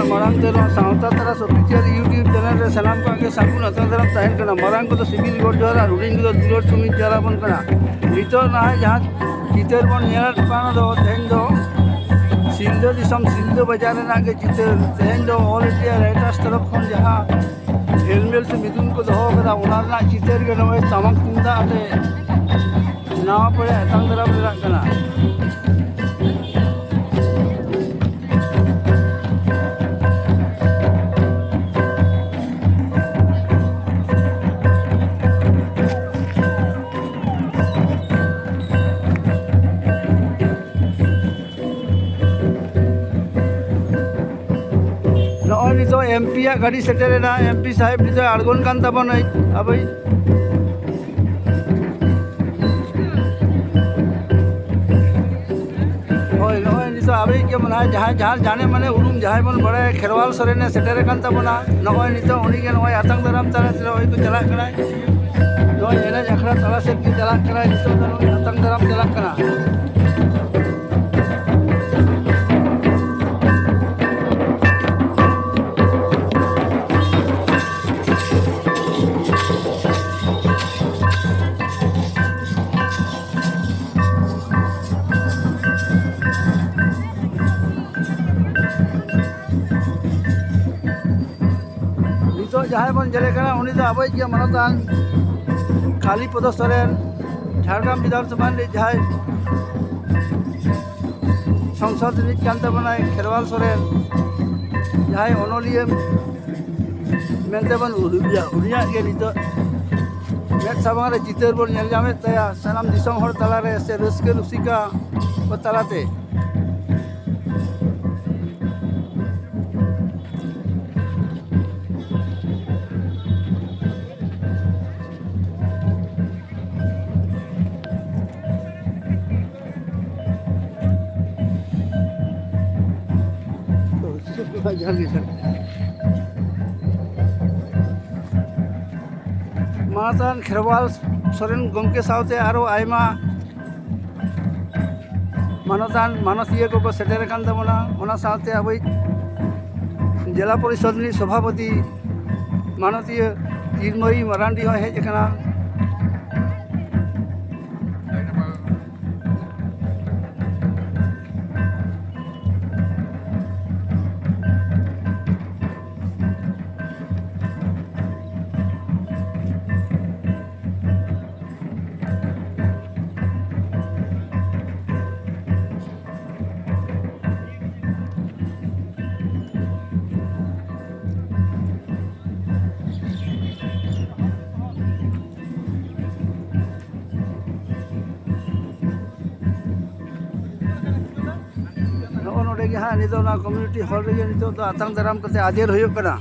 मारांग तेरो सावता तरा official YouTube channel रे सलाम को आगे सागुन अतंग दराम तहन कना मारांग को तो सिविल गोड जोरा रुडिंग को दुलोर सुमित जरा बन कना नितो ना जहां चितर बन नेल पाना दो तेन दो सिल्दो दिसम सिल्दो बाजार ना के चितर तेन दो ऑल इंडिया राइटर्स तरफ खन जहां हेलमेल से मिथुन को दो कदा ओना ना चितर के नवे तमक तुंदा आते नावा पड़े अतंग दराम रे कना तो एमपी गाड़ी सेटेना एमपी साहेब नित आड़गोन कान ताबोन अब नित अब के मना जहाँ जहाँ जाने माने उरुम जहाँ बन बड़े खेरवाल सोरेने सेटेरे कान ताबोना नय नित उनी के नय आतंक दाराम तारा को चला कना नय एने अखड़ा ताला से की चला कना नित आतंक दाराम चला कना जहाँ बन जले उनी तो अब मनतान खाली पद सोरेन झाड़ग्राम विधानसभा जहाँ संसद बना खेरवाल सोरेन जहाँ अनलिया मेनते बन उरिया के नित मेद सामांग चितर बन नामे सानाम दिसम हर तलारे से रस्के रुसिका को तलाते मातान खेरवाल सोरेन गंके सावते आरो आयमा मानतान मानसीय को सेटेर कान ताबोना ओना सावते अब जिला परिषद सभापति मानसीय चिन्मयी मारांडी हो हेज कना हाँ नित कम्युनिटी हॉल रे नित आतंक दाराम करते आजेर होयोग कना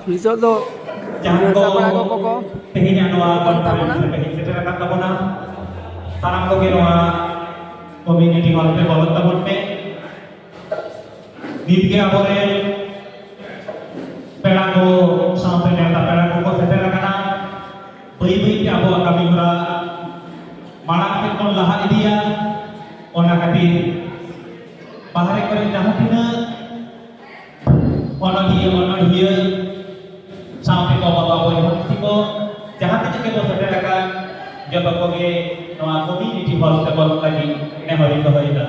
Nito do Jangan sapra ko ko tehnya noa Tabuna? konferensi secara kata tabuna sarang ko noa community hall pe bolot tabun pe nitke abore pera ko sampai neta pera ko setera kana bai te abo kami hura marang ke kon laha idia ona kati bahare kore jahan tina ona dia sampai kau bawa kau yang siko jahat itu kita saudarakan jawab kau ke noa community hall kita lagi ini hari itu hari itu